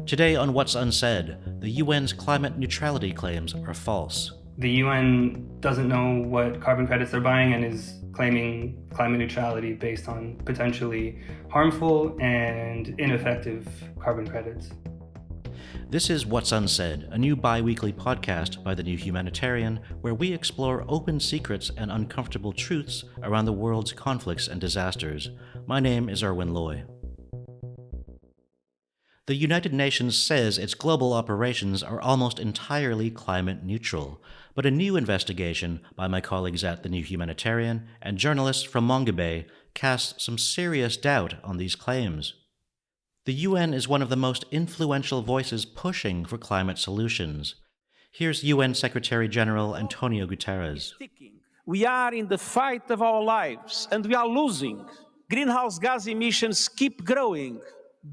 Today on What's Unsaid, the UN's climate neutrality claims are false. The UN doesn't know what carbon credits they're buying and is claiming climate neutrality based on potentially harmful and ineffective carbon credits. This is What's Unsaid, a new bi-weekly podcast by the New Humanitarian, where we explore open secrets and uncomfortable truths around the world's conflicts and disasters. My name is Irwin. The United Nations says its global operations are almost entirely climate neutral, but a new investigation by my colleagues at the New Humanitarian and journalists from Mongabay casts some serious doubt on these claims. The UN is one of the most influential voices pushing for climate solutions. Here's UN Secretary-General Antonio Guterres. We are in the fight of our lives, and we are losing. Greenhouse gas emissions keep growing.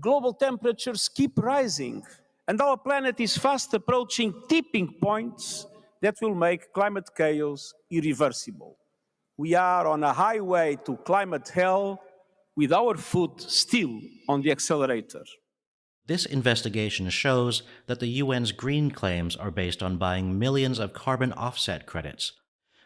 Global temperatures keep rising. And our planet is fast approaching tipping points that will make climate chaos irreversible. We are on a highway to climate hell, with our foot still on the accelerator. This investigation shows that the UN's green claims are based on buying millions of carbon offset credits.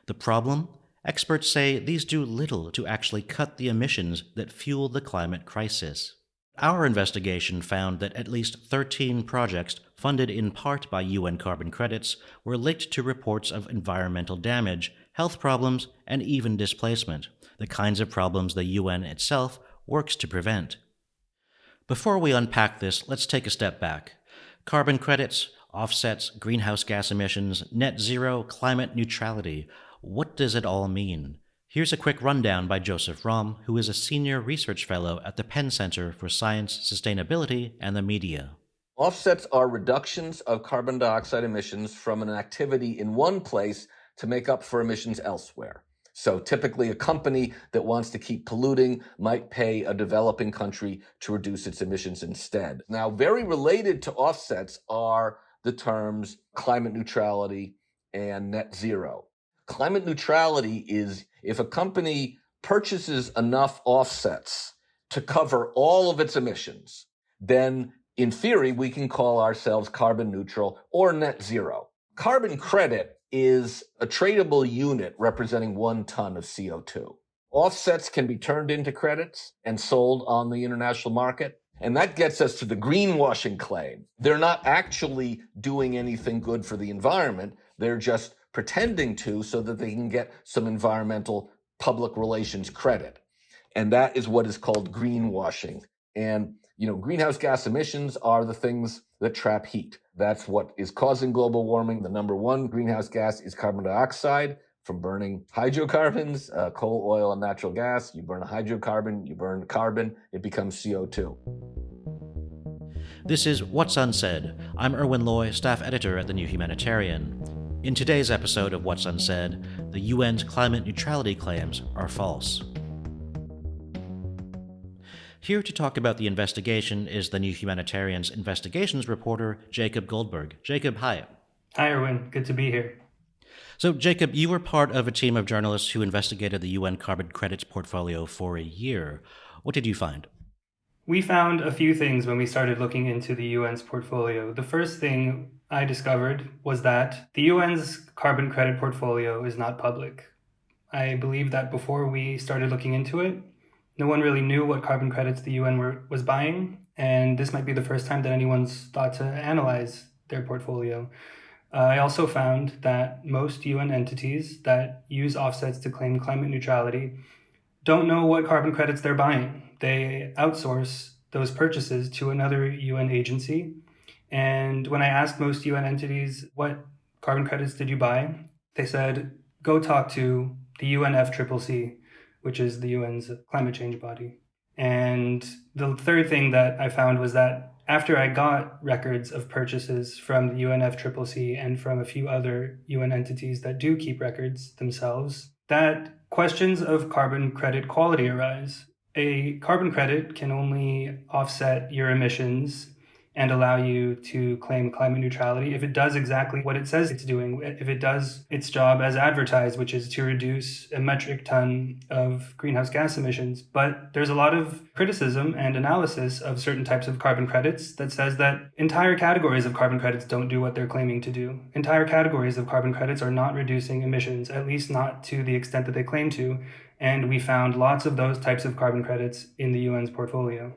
The problem? Experts say these do little to actually cut the emissions that fuel the climate crisis. Our investigation found that at least 13 projects funded in part by UN carbon credits were linked to reports of environmental damage, health problems, and even displacement, the kinds of problems the UN itself works to prevent. Before we unpack this, let's take a step back. Carbon credits, offsets, greenhouse gas emissions, net zero, climate neutrality. What does it all mean? Here's a quick rundown by Joseph Romm, who is a senior research fellow at the Penn Center for Science, Sustainability, and the Media. Offsets are reductions of carbon dioxide emissions from an activity in one place to make up for emissions elsewhere. So typically a company that wants to keep polluting might pay a developing country to reduce its emissions instead. Now, very related to offsets are the terms climate neutrality and net zero. Climate neutrality is if a company purchases enough offsets to cover all of its emissions, then in theory, we can call ourselves carbon neutral or net zero. Carbon credit is a tradable unit representing 1 ton of CO2. Offsets can be turned into credits and sold on the international market. And that gets us to the greenwashing claim. They're not actually doing anything good for the environment. They're just pretending to so that they can get some environmental public relations credit. And that is what is called greenwashing. And, greenhouse gas emissions are the things that trap heat. That's what is causing global warming. The number one greenhouse gas is carbon dioxide from burning hydrocarbons, coal, oil, and natural gas. You burn a hydrocarbon, you burn carbon, it becomes CO2. This is What's Unsaid. I'm Irwin, staff editor at the New Humanitarian. In today's episode of What's Unsaid, the UN's climate neutrality claims are false. Here to talk about the investigation is the New Humanitarian's investigations reporter, Jacob Goldberg. Jacob, hi. Hi, Irwin. Good to be here. So, Jacob, you were part of a team of journalists who investigated the UN carbon credits portfolio for a year. What did you find? We found a few things when we started looking into the UN's portfolio. The first thing I discovered was that the UN's carbon credit portfolio is not public. I believe that before we started looking into it, no one really knew what carbon credits the UN was buying, and this might be the first time that anyone's thought to analyze their portfolio. I also found that most UN entities that use offsets to claim climate neutrality don't know what carbon credits they're buying. They outsource those purchases to another UN agency. And when I asked most UN entities, what carbon credits did you buy? They said, go talk to the UNFCCC, which is the UN's climate change body. And the third thing that I found was that after I got records of purchases from the UNFCCC and from a few other UN entities that do keep records themselves, that questions of carbon credit quality arise. A carbon credit can only offset your emissions and allow you to claim climate neutrality if it does exactly what it says it's doing, if it does its job as advertised, which is to reduce a metric ton of greenhouse gas emissions. But there's a lot of criticism and analysis of certain types of carbon credits that says that entire categories of carbon credits don't do what they're claiming to do. Entire categories of carbon credits are not reducing emissions, at least not to the extent that they claim to. And we found lots of those types of carbon credits in the UN's portfolio.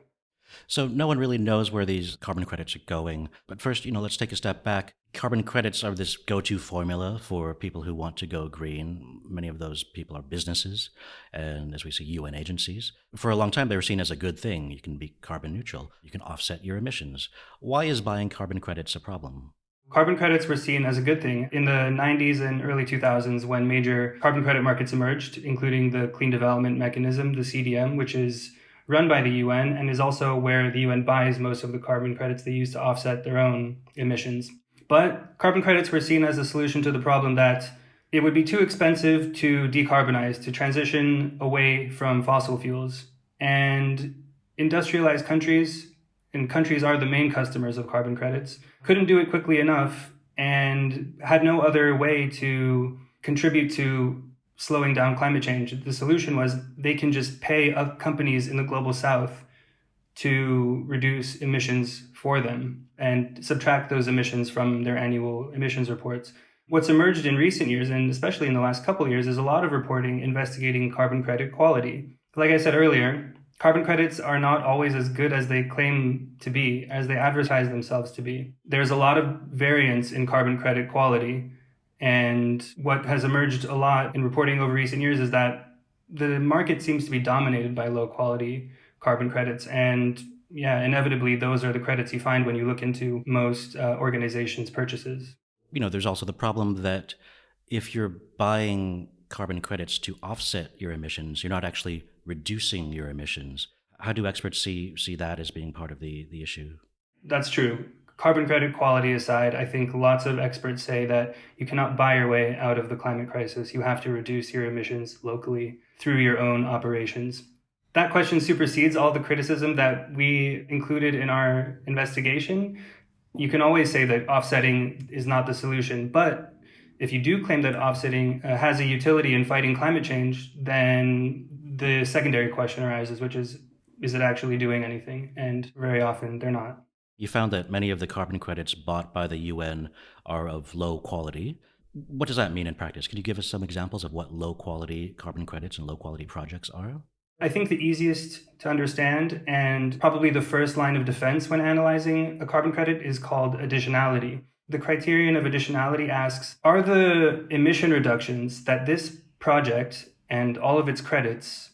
So no one really knows where these carbon credits are going. But first, let's take a step back. Carbon credits are this go-to formula for people who want to go green. Many of those people are businesses and, as we see, UN agencies. For a long time, they were seen as a good thing. You can be carbon neutral. You can offset your emissions. Why is buying carbon credits a problem? Carbon credits were seen as a good thing. In the 90s and early 2000s, when major carbon credit markets emerged, including the Clean Development Mechanism, the CDM, which is run by the UN and is also where the UN buys most of the carbon credits they use to offset their own emissions. But carbon credits were seen as a solution to the problem that it would be too expensive to decarbonize, to transition away from fossil fuels. And industrialized countries, and countries are the main customers of carbon credits, couldn't do it quickly enough and had no other way to contribute to slowing down climate change. The solution was they can just pay companies in the global south to reduce emissions for them and subtract those emissions from their annual emissions reports. What's emerged in recent years, and especially in the last couple of years, is a lot of reporting investigating carbon credit quality. Like I said earlier, carbon credits are not always as good as they claim to be, as they advertise themselves to be. There's a lot of variance in carbon credit quality. And what has emerged a lot in reporting over recent years is that the market seems to be dominated by low quality carbon credits. And inevitably, those are the credits you find when you look into most organizations' purchases. There's also the problem that if you're buying carbon credits to offset your emissions, you're not actually reducing your emissions. How do experts see that as being part of the issue? That's true. Carbon credit quality aside, I think lots of experts say that you cannot buy your way out of the climate crisis. You have to reduce your emissions locally through your own operations. That question supersedes all the criticism that we included in our investigation. You can always say that offsetting is not the solution, but if you do claim that offsetting has a utility in fighting climate change, then the secondary question arises, which is it actually doing anything? And very often they're not. You found that many of the carbon credits bought by the UN are of low quality. What does that mean in practice? Can you give us some examples of what low quality carbon credits and low quality projects are? I think the easiest to understand and probably the first line of defense when analyzing a carbon credit is called additionality. The criterion of additionality asks, are the emission reductions that this project and all of its credits,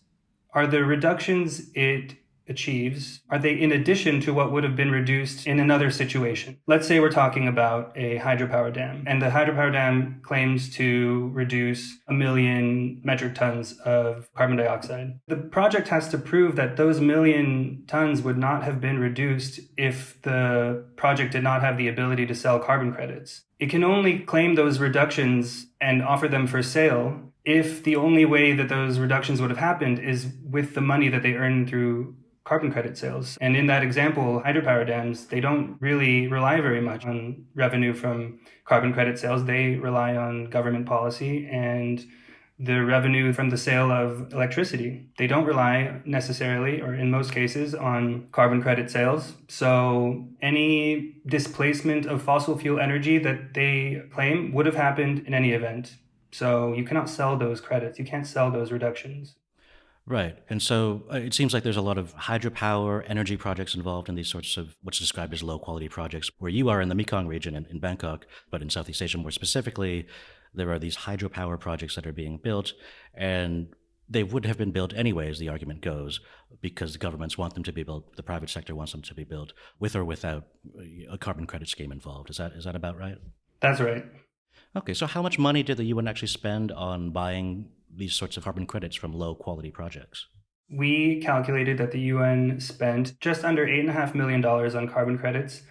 are the reductions it achieves, are they in addition to what would have been reduced in another situation? Let's say we're talking about a hydropower dam, and the hydropower dam claims to reduce 1 million metric tons of carbon dioxide. The project has to prove that those 1 million tons would not have been reduced if the project did not have the ability to sell carbon credits. It can only claim those reductions and offer them for sale if the only way that those reductions would have happened is with the money that they earn through carbon credit sales. And in that example, hydropower dams, they don't really rely very much on revenue from carbon credit sales. They rely on government policy and the revenue from the sale of electricity. They don't rely necessarily, or in most cases, on carbon credit sales. So any displacement of fossil fuel energy that they claim would have happened in any event. So you cannot sell those credits. You can't sell those reductions. Right. And so it seems like there's a lot of hydropower energy projects involved in these sorts of what's described as low quality projects. Where you are in the Mekong region in Bangkok, but in Southeast Asia more specifically, there are these hydropower projects that are being built, and they would have been built anyways, the argument goes, because the governments want them to be built, the private sector wants them to be built, with or without a carbon credit scheme involved. Is that about right? That's right. Okay, so how much money did the UN actually spend on buying these sorts of carbon credits from low quality projects? We calculated that the UN spent just under $8.5 million on carbon credits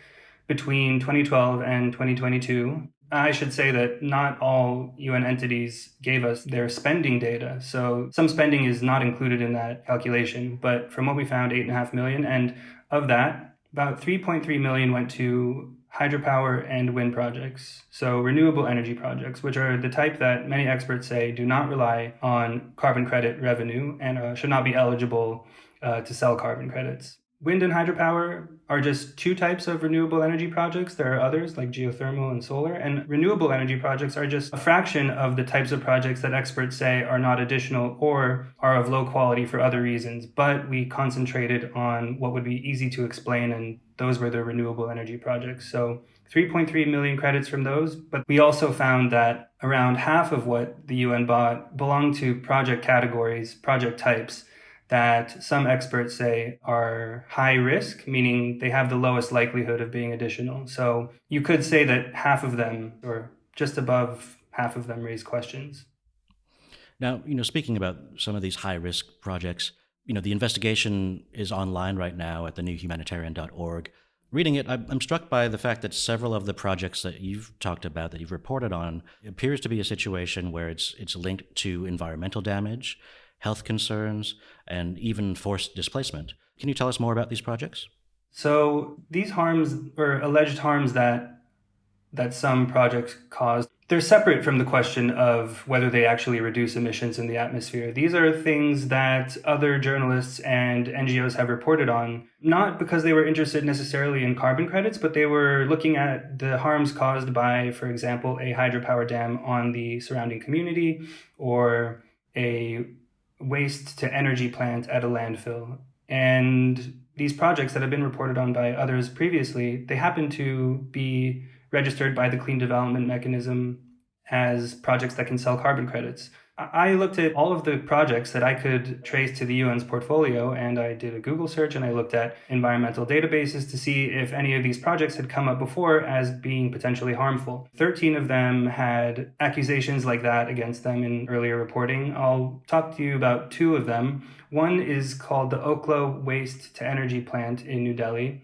between 2012 and 2022. I should say that not all UN entities gave us their spending data. So some spending is not included in that calculation. But from what we found, $8.5 million. And of that, About 3.3 million went to hydropower and wind projects, so renewable energy projects, which are the type that many experts say do not rely on carbon credit revenue and should not be eligible to sell carbon credits. Wind and hydropower are just two types of renewable energy projects. There are others like geothermal and solar, and renewable energy projects are just a fraction of the types of projects that experts say are not additional or are of low quality for other reasons. But we concentrated on what would be easy to explain, and those were the renewable energy projects. So 3.3 million credits from those, but we also found that around half of what the UN bought belonged to project categories, project types, that some experts say are high risk, meaning they have the lowest likelihood of being additional. So you could say that half of them, or just above half of them, raise questions. Now, speaking about some of these high risk projects, the investigation is online right now at the new humanitarian.org. Reading it, I'm struck by the fact that several of the projects that you've talked about, that you've reported on, appears to be a situation where it's linked to environmental damage, health concerns, and even forced displacement. Can you tell us more about these projects? So these harms, or alleged harms that some projects caused, they're separate from the question of whether they actually reduce emissions in the atmosphere. These are things that other journalists and NGOs have reported on, not because they were interested necessarily in carbon credits, but they were looking at the harms caused by, for example, a hydropower dam on the surrounding community, or a waste to energy plant at a landfill. And these projects that have been reported on by others previously, they happen to be registered by the Clean Development Mechanism as projects that can sell carbon credits. I looked at all of the projects that I could trace to the UN's portfolio, and I did a Google search and I looked at environmental databases to see if any of these projects had come up before as being potentially harmful. 13 of them had accusations like that against them in earlier reporting. I'll talk to you about two of them. One is called the Oklo Waste to Energy Plant in New Delhi.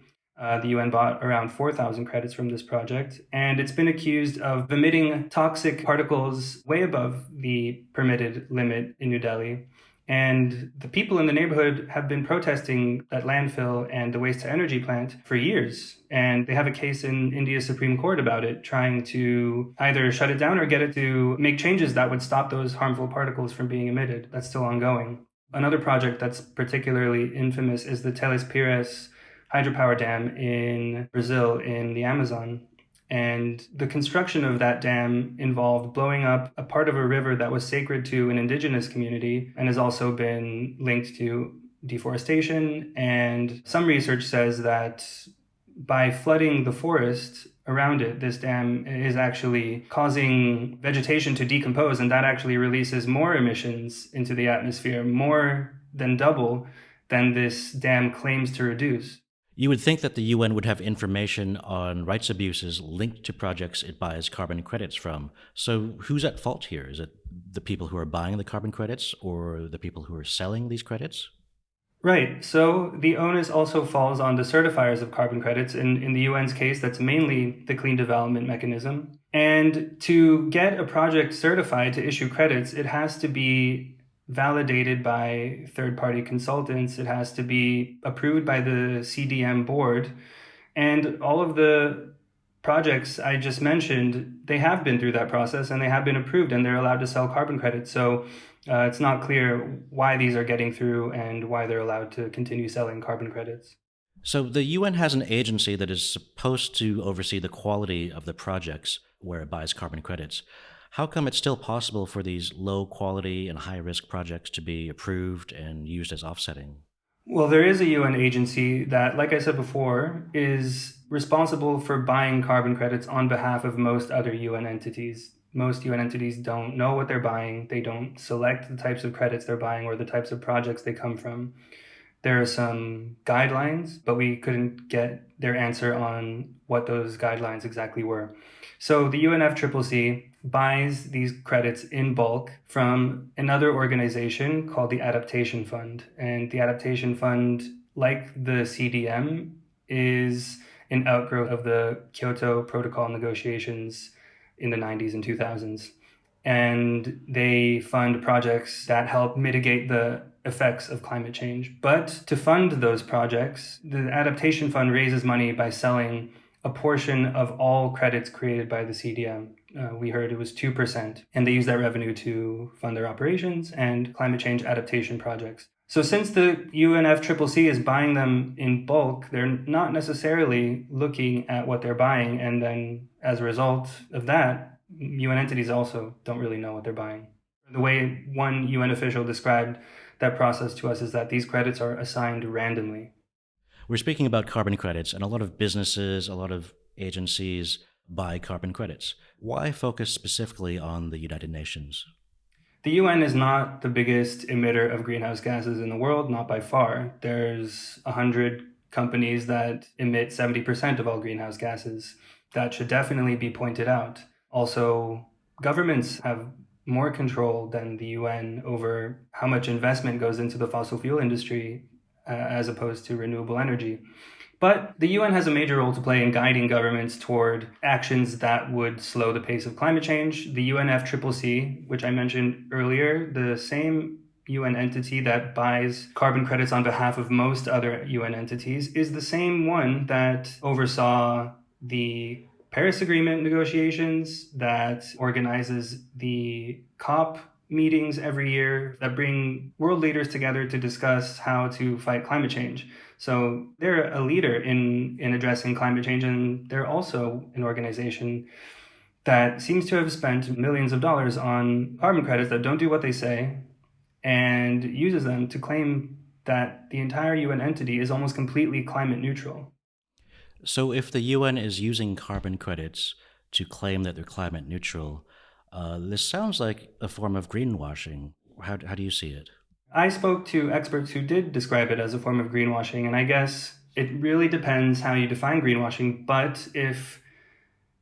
The UN bought around 4,000 credits from this project, and it's been accused of emitting toxic particles way above the permitted limit in New Delhi. And the people in the neighborhood have been protesting that landfill and the waste to energy plant for years. And they have a case in India's Supreme Court about it, trying to either shut it down or get it to make changes that would stop those harmful particles from being emitted. That's still ongoing. Another project that's particularly infamous is the Teles Pires hydropower dam in Brazil in the Amazon. And the construction of that dam involved blowing up a part of a river that was sacred to an indigenous community and has also been linked to deforestation. And some research says that by flooding the forest around it, this dam is actually causing vegetation to decompose, and that actually releases more emissions into the atmosphere, more than double than this dam claims to reduce. You would think that the UN would have information on rights abuses linked to projects it buys carbon credits from. So who's at fault here? Is it the people who are buying the carbon credits or the people who are selling these credits? Right. So the onus also falls on the certifiers of carbon credits. In the UN's case, that's mainly the Clean Development Mechanism. And to get a project certified to issue credits, it has to be validated by third-party consultants. It has to be approved by the CDM board. And all of the projects I just mentioned, they have been through that process and they have been approved and they're allowed to sell carbon credits. So it's not clear why these are getting through and why they're allowed to continue selling carbon credits. So the UN has an agency that is supposed to oversee the quality of the projects where it buys carbon credits. How come it's still possible for these low quality and high risk projects to be approved and used as offsetting? Well, there is a UN agency that, like I said before, is responsible for buying carbon credits on behalf of most other UN entities. Most UN entities don't know what they're buying. They don't select the types of credits they're buying or the types of projects they come from. There are some guidelines, but we couldn't get their answer on what those guidelines exactly were. So the UNFCCC buys these credits in bulk from another organization called the Adaptation Fund. And the Adaptation Fund, like the CDM, is an outgrowth of the Kyoto Protocol negotiations in the 90s and 2000s. and they fund projects that help mitigate the effects of climate change. But to fund those projects, the Adaptation Fund raises money by selling a portion of all credits created by the CDM. We heard it was 2%, and they use that revenue to fund their operations and climate change adaptation projects. So since the UNFCCC is buying them in bulk, they're not necessarily looking at what they're buying, and then as a result of that, UN entities also don't really know what they're buying. The way one UN official described that process to us is that these credits are assigned randomly. We're speaking about carbon credits, and a lot of businesses, a lot of agencies buy carbon credits. Why focus specifically on the United Nations? The UN is not the biggest emitter of greenhouse gases in the world, not by far. There's 100 companies that emit 70% of all greenhouse gases. That should definitely be pointed out. Also, governments have more control than the UN over how much investment goes into the fossil fuel industry as opposed to renewable energy. But the UN has a major role to play in guiding governments toward actions that would slow the pace of climate change. The UNFCCC, which I mentioned earlier, the same UN entity that buys carbon credits on behalf of most other UN entities, is the same one that oversaw the Paris Agreement negotiations, that organizes the COP meetings every year, that bring world leaders together to discuss how to fight climate change. So they're a leader in addressing climate change, and they're also an organization that seems to have spent millions of dollars on carbon credits that don't do what they say and uses them to claim that the entire UN entity is almost completely climate neutral. So, if the UN is using carbon credits to claim that they're climate neutral, this sounds like a form of greenwashing. How do you see it? I spoke to experts who did describe it as a form of greenwashing, and I guess it really depends how you define greenwashing. But if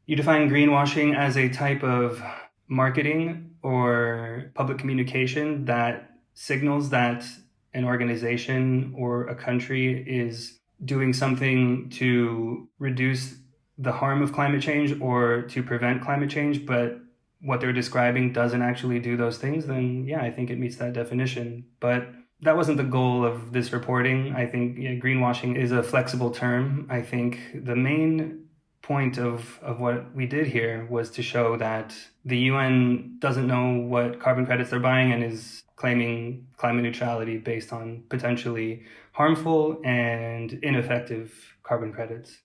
you define greenwashing as a type of marketing or public communication that signals that an organization or a country is doing something to reduce the harm of climate change or to prevent climate change, but what they're describing doesn't actually do those things, then yeah, I think it meets that definition. But that wasn't the goal of this reporting. I think greenwashing is a flexible term. I think the main point of what we did here was to show that the UN doesn't know what carbon credits they're buying and is claiming climate neutrality based on potentially harmful and ineffective carbon credits.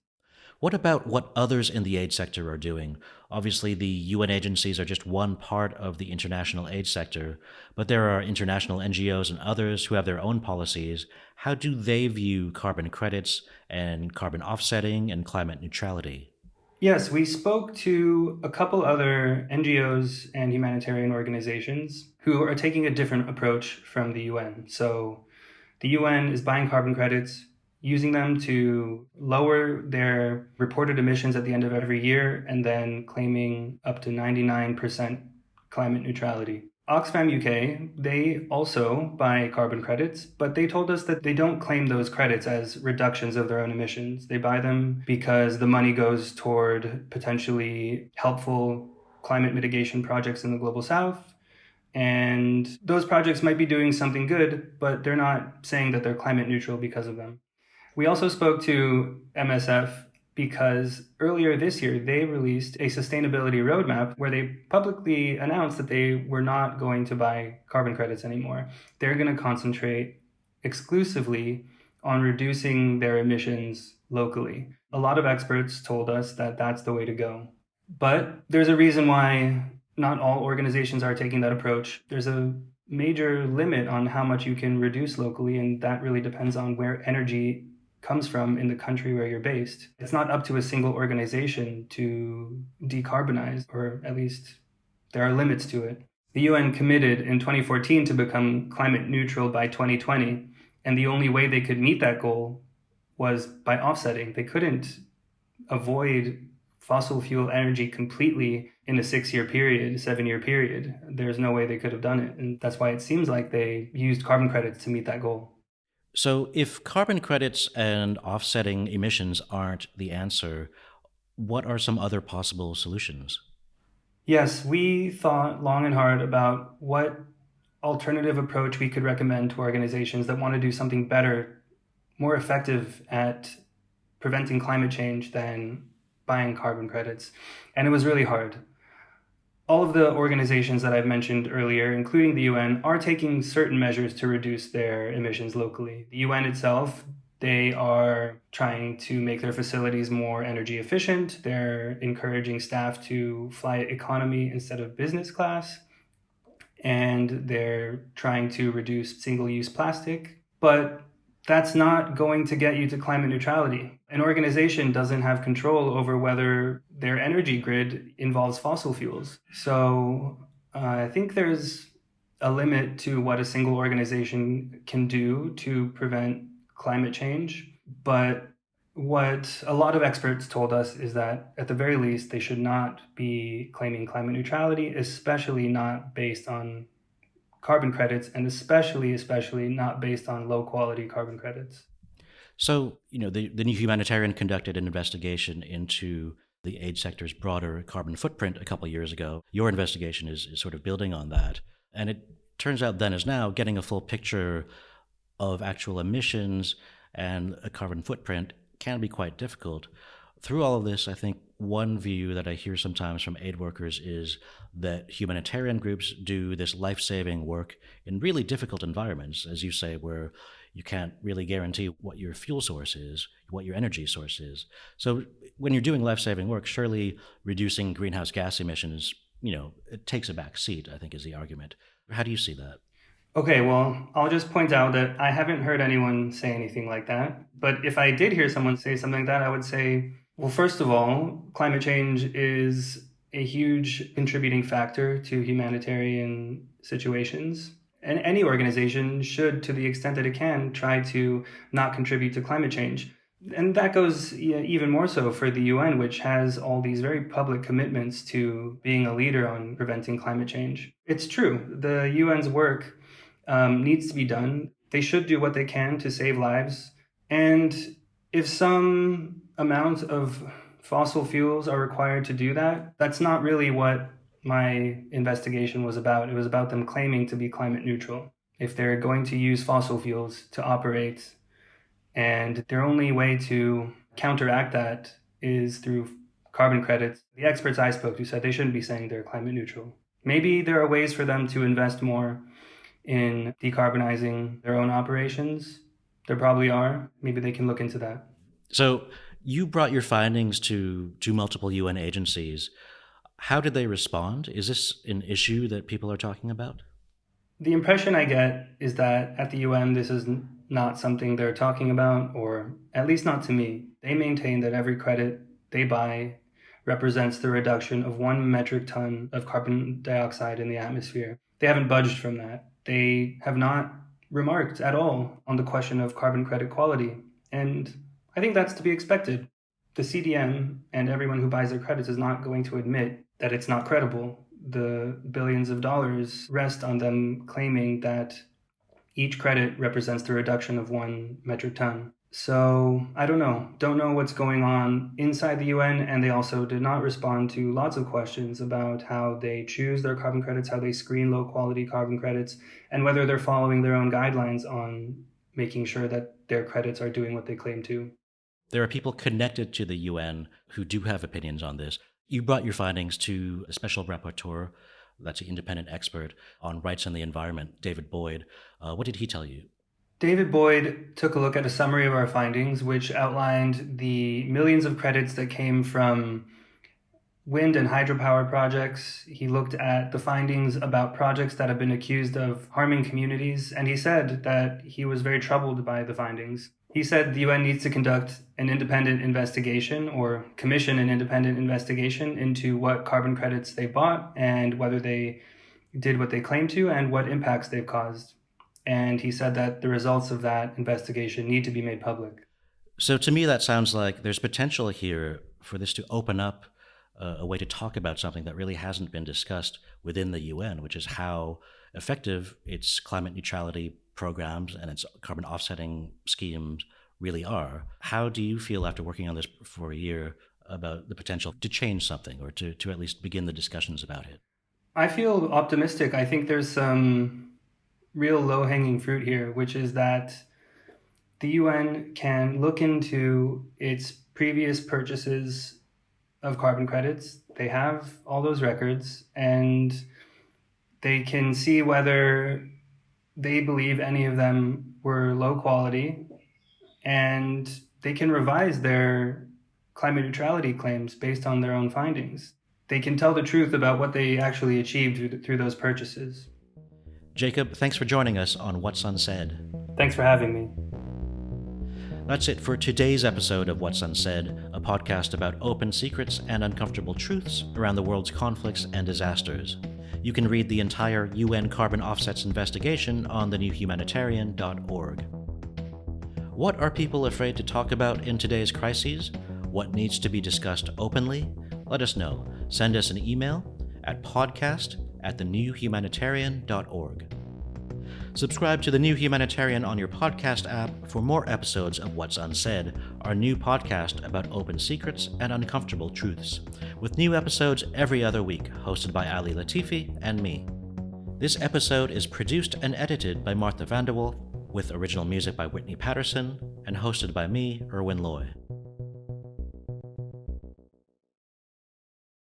What about what others in the aid sector are doing? Obviously, the UN agencies are just one part of the international aid sector, but there are international NGOs and others who have their own policies. How do they view carbon credits and carbon offsetting and climate neutrality? Yes, we spoke to a couple other NGOs and humanitarian organizations who are taking a different approach from the UN. So the UN is buying carbon credits, using them to lower their reported emissions at the end of every year, and then claiming up to 99% climate neutrality. Oxfam UK, they also buy carbon credits, but they told us that they don't claim those credits as reductions of their own emissions. They buy them because the money goes toward potentially helpful climate mitigation projects in the global south. And those projects might be doing something good, but they're not saying that they're climate neutral because of them. We also spoke to MSF because earlier this year, they released a sustainability roadmap where they publicly announced that they were not going to buy carbon credits anymore. They're going to concentrate exclusively on reducing their emissions locally. A lot of experts told us that that's the way to go. But there's a reason why not all organizations are taking that approach. There's a major limit on how much you can reduce locally, and that really depends on where energy comes from in the country where you're based. It's not up to a single organization to decarbonize, or at least there are limits to it. The UN committed in 2014 to become climate neutral by 2020, and the only way they could meet that goal was by offsetting. They couldn't avoid fossil fuel energy completely in a 6-year period, 7-year period. There's no way they could have done it, and that's why it seems like they used carbon credits to meet that goal. So, if carbon credits and offsetting emissions aren't the answer, what are some other possible solutions? Yes, we thought long and hard about what alternative approach we could recommend to organizations that want to do something better, more effective at preventing climate change than buying carbon credits. And it was really hard. All of the organizations that I've mentioned earlier, including the UN, are taking certain measures to reduce their emissions locally. The UN itself, they are trying to make their facilities more energy efficient. They're encouraging staff to fly economy instead of business class. And they're trying to reduce single-use plastic. But that's not going to get you to climate neutrality. An organization doesn't have control over whether their energy grid involves fossil fuels. So I think there's a limit to what a single organization can do to prevent climate change. But what a lot of experts told us is that, at the very least, they should not be claiming climate neutrality, especially not based on carbon credits, and especially not based on low quality carbon credits. So, the New Humanitarian conducted an investigation into the aid sector's broader carbon footprint a couple of years ago. Your investigation is sort of building on that. And it turns out then as now, getting a full picture of actual emissions and a carbon footprint can be quite difficult. Through all of this, I think one view that I hear sometimes from aid workers is that humanitarian groups do this life-saving work in really difficult environments, as you say, where you can't really guarantee what your fuel source is, what your energy source is. So when you're doing life-saving work, surely reducing greenhouse gas emissions, it takes a back seat, I think is the argument. How do you see that? Okay, well, I'll just point out that I haven't heard anyone say anything like that. But if I did hear someone say something like that, I would say, well, first of all, climate change is a huge contributing factor to humanitarian situations. And any organization should, to the extent that it can, try to not contribute to climate change. And that goes even more so for the UN, which has all these very public commitments to being a leader on preventing climate change. It's true, the UN's work needs to be done. They should do what they can to save lives. And if some amount of fossil fuels are required to do that, that's not really what my investigation was about. It was about them claiming to be climate neutral. If they're going to use fossil fuels to operate, and their only way to counteract that is through carbon credits, the experts I spoke to said they shouldn't be saying they're climate neutral. Maybe there are ways for them to invest more in decarbonizing their own operations. There probably are. Maybe they can look into that. So you brought your findings to multiple UN agencies. How did they respond? Is this an issue that people are talking about? The impression I get is that at the UN, this is not something they're talking about, or at least not to me. They maintain that every credit they buy represents the reduction of 1 metric ton of carbon dioxide in the atmosphere. They haven't budged from that. They have not remarked at all on the question of carbon credit quality. And I think that's to be expected. The CDM and everyone who buys their credits is not going to admit that it's not credible. The billions of dollars rest on them claiming that each credit represents the reduction of 1 metric ton. So I don't know what's going on inside the UN, and they also did not respond to lots of questions about how they choose their carbon credits, how they screen low quality carbon credits, and whether they're following their own guidelines on making sure that their credits are doing what they claim to. There are people connected to the UN who do have opinions on this. You brought your findings to a special rapporteur, that's an independent expert on rights and the environment, David Boyd. What did he tell you? David Boyd took a look at a summary of our findings, which outlined the millions of credits that came from wind and hydropower projects. He looked at the findings about projects that have been accused of harming communities, and he said that he was very troubled by the findings. He said the UN needs to conduct an independent investigation or commission an independent investigation into what carbon credits they bought and whether they did what they claim to and what impacts they've caused. And he said that the results of that investigation need to be made public. So to me, that sounds like there's potential here for this to open up a way to talk about something that really hasn't been discussed within the UN, which is how effective its climate neutrality programs and its carbon offsetting schemes really are. How do you feel after working on this for a year about the potential to change something or to at least begin the discussions about it? I feel optimistic. I think there's some real low-hanging fruit here, which is that the UN can look into its previous purchases of carbon credits. They have all those records, and they can see whether they believe any of them were low quality, and they can revise their climate neutrality claims based on their own findings. They can tell the truth about what they actually achieved through those purchases. Jacob, thanks for joining us on What's Unsaid. Thanks for having me. That's it for today's episode of What's Unsaid, a podcast about open secrets and uncomfortable truths around the world's conflicts and disasters. You can read the entire UN carbon offsets investigation on thenewhumanitarian.org. What are people afraid to talk about in today's crises? What needs to be discussed openly? Let us know. Send us an email at podcast@thenewhumanitarian.org. Subscribe to The New Humanitarian on your podcast app for more episodes of What's Unsaid, our new podcast about open secrets and uncomfortable truths, with new episodes every other week, hosted by Ali Latifi and me. This episode is produced and edited by Martha Vanderwolf, with original music by Whitney Patterson, and hosted by me, Irwin Loy.